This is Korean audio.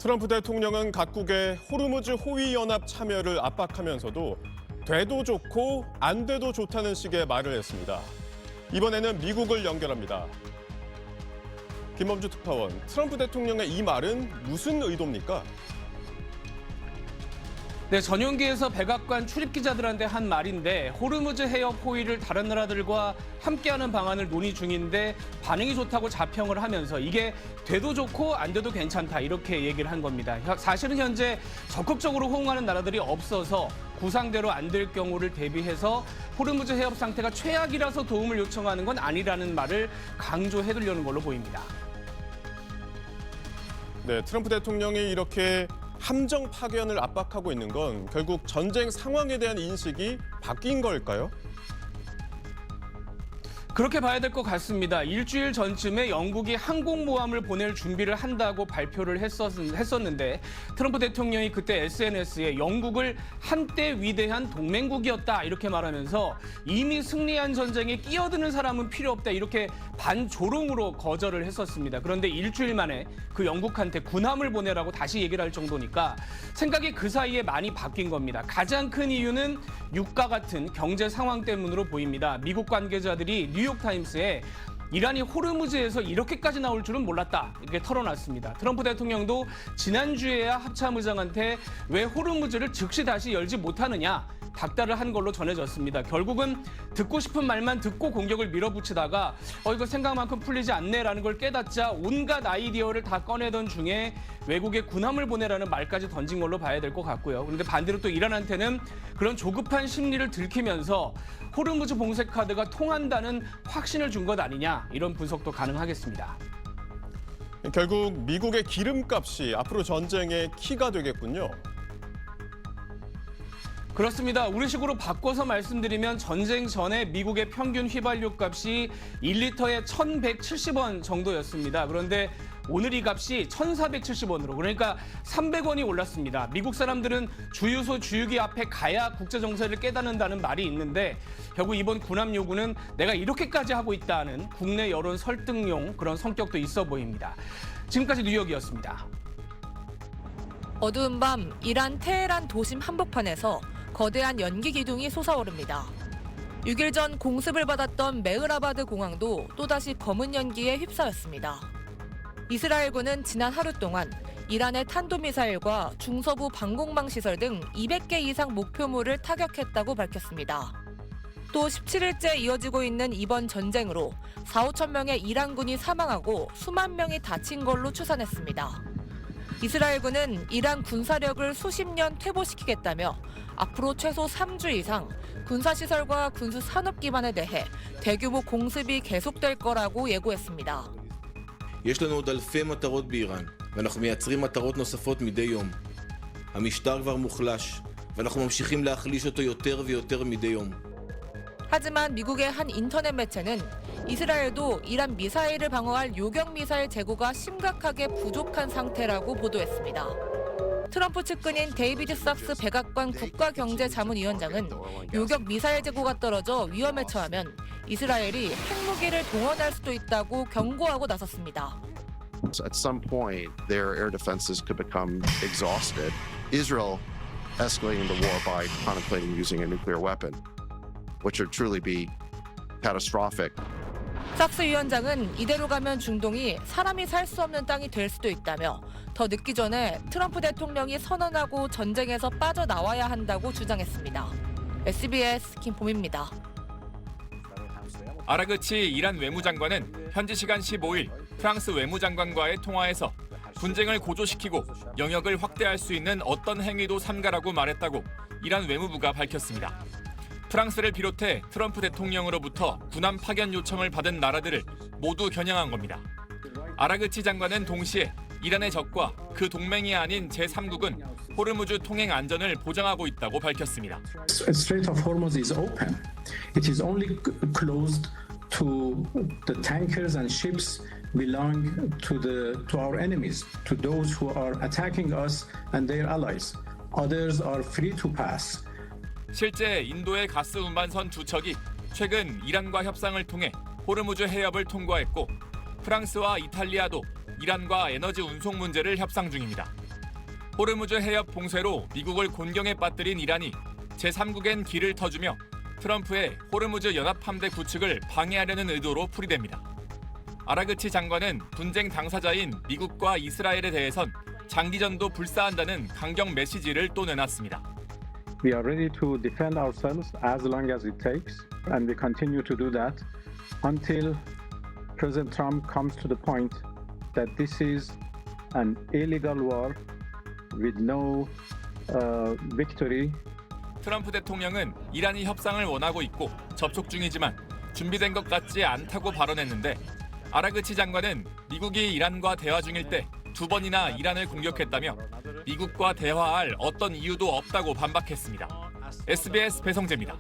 트럼프 대통령은 각국의 호르무즈 호위연합 참여를 압박하면서도 돼도 좋고 안 돼도 좋다는 식의 말을 했습니다. 이번에는 미국을 연결합니다. 김범주 특파원, 트럼프 대통령의 이 말은 무슨 의도입니까? 네, 전용기에서 백악관 출입기자들한테 한 말인데 호르무즈 해협 호위를 다른 나라들과 함께하는 방안을 논의 중인데 반응이 좋다고 자평을 하면서 이게 돼도 좋고 안 돼도 괜찮다 이렇게 얘기를 한 겁니다. 사실은 현재 적극적으로 호응하는 나라들이 없어서 구상대로 안 될 경우를 대비해서 호르무즈 해협 상태가 최악이라서 도움을 요청하는 건 아니라는 말을 강조해 두려는 걸로 보입니다. 네, 트럼프 대통령이 이렇게 함정 파견을 압박하고 있는 건 결국 전쟁 상황에 대한 인식이 바뀐 걸까요? 그렇게 봐야 될 것 같습니다. 일주일 전쯤에 영국이 항공모함을 보낼 준비를 한다고 발표를 했었는데 트럼프 대통령이 그때 SNS에 영국을 한때 위대한 동맹국이었다 이렇게 말하면서 이미 승리한 전쟁에 끼어드는 사람은 필요 없다 이렇게 반조롱으로 거절을 했었습니다. 그런데 일주일 만에 그 영국한테 군함을 보내라고 다시 얘기를 할 정도니까 생각이 그 사이에 많이 바뀐 겁니다. 가장 큰 이유는 유가 같은 경제 상황 때문으로 보입니다. 미국 관계자들이 뉴욕타임스에 이란이 호르무즈에서 이렇게까지 나올 줄은 몰랐다 이렇게 털어놨습니다. 트럼프 대통령도 지난주에야 합참 의장한테 왜 호르무즈를 즉시 다시 열지 못하느냐 닥달을 한 걸로 전해졌습니다. 결국은 듣고 싶은 말만 듣고 공격을 밀어붙이다가 이거 생각만큼 풀리지 않네라는 걸 깨닫자 온갖 아이디어를 다 꺼내던 중에 외국에 군함을 보내라는 말까지 던진 걸로 봐야 될 것 같고요. 그런데 반대로 또 이란한테는 그런 조급한 심리를 들키면서 호르무즈 봉쇄 카드가 통한다는 확신을 준 것 아니냐 이런 분석도 가능하겠습니다. 결국 미국의 기름값이 앞으로 전쟁의 키가 되겠군요. 그렇습니다. 우리식으로 바꿔서 말씀드리면 전쟁 전에 미국의 평균 휘발유 값이 1리터에 1,170원 정도였습니다. 그런데 오늘 이 값이 1,470원으로 그러니까 300원이 올랐습니다. 미국 사람들은 주유소 주유기 앞에 가야 국제 정세를 깨닫는다는 말이 있는데 결국 이번 군함 요구는 내가 이렇게까지 하고 있다는 국내 여론 설득용 그런 성격도 있어 보입니다. 지금까지 뉴욕이었습니다. 어두운 밤 이란 테헤란 도심 한복판에서 거대한 연기 기둥이 솟아오릅니다. 6일 전 공습을 받았던 메흐라바드 공항도 또다시 검은 연기에 휩싸였습니다. 이스라엘군은 지난 하루 동안 이란의 탄도미사일과 중서부 방공망 시설 등 200개 이상 목표물을 타격했다고 밝혔습니다. 또 17일째 이어지고 있는 이번 전쟁으로 4, 5천 명의 이란군이 사망하고 수만 명이 다친 걸로 추산했습니다. 이스라엘군은 이란 군사력을 수십 년 퇴보시키겠다며 앞으로 최소 3주 이상 군사시설과 군수산업 기반에 대해 대규모 공습이 계속될 거라고 예고했습니다. יש לנו עוד אלפי מטרות באיראן, ואנחנו מייצרים מטרות נוספות מדי יום. המשטר כבר מוחלש, ואנחנו ממשיכים להחליש אותו יותר ויותר מדי יום. 하지만 미국의 한 인터넷 매체는 이스라엘도 이란 미사일을 방어할 요격 미사일 재고가 심각하게 부족한 상태라고 보도했습니다. 트럼프 측근인 데이비드 삭스 백악관 국가경제자문위원장은 요격 미사일 재고가 떨어져 위험에 처하면 이스라엘이 핵무기를 동원할 수도 있다고 경고하고 나섰습니다. At some point, their air defenses could become exhausted. Israel escalating the war by contemplating using a nuclear weapon, which would truly be catastrophic. 삭스 위원장은 이대로 가면 중동이 사람이 살 수 없는 땅이 될 수도 있다며 더 늦기 전에 트럼프 대통령이 선언하고 전쟁에서 빠져나와야 한다고 주장했습니다. SBS 김봄입니다. 아라그치 이란 외무장관은 현지 시간 15일 프랑스 외무장관과의 통화에서 분쟁을 고조시키고 영역을 확대할 수 있는 어떤 행위도 삼가라고 말했다고 이란 외무부가 밝혔습니다. 프랑스를 비롯해 트럼프 대통령으로부터 군함 파견 요청을 받은 나라들을 모두 겨냥한 겁니다. 아라그치 장관은 동시에 이란의 적과 그 동맹이 아닌 제3국은 호르무즈 통행 안전을 보장하고 있다고 밝혔습니다. Strait of Hormuz is open. It is only closed to the tankers and ships belong to our enemies, to those who are attacking us and their allies. Others are free to pass. 실제 인도의 가스 운반선 두 척이 최근 이란과 협상을 통해 호르무즈 해협을 통과했고 프랑스와 이탈리아도 이란과 에너지 운송 문제를 협상 중입니다. 호르무즈 해협 봉쇄로 미국을 곤경에 빠뜨린 이란이 제3국엔 길을 터주며 트럼프의 호르무즈 연합함대 구축을 방해하려는 의도로 풀이됩니다. 아라그치 장관은 분쟁 당사자인 미국과 이스라엘에 대해선 장기전도 불사한다는 강경 메시지를 또 내놨습니다. We are ready to defend ourselves as long as it takes, and we continue to do that until President Trump comes to the point that this is an illegal war with no victory. 트럼프 대통령은 이란이 협상을 원하고 있고 접촉 중이지만 준비된 것 같지 않다고 발언했는데 아라그치 장관은 미국이 이란과 대화 중일 때 2번이나 이란을 공격했다며 미국과 대화할 어떤 이유도 없다고 반박했습니다. SBS 배성재입니다.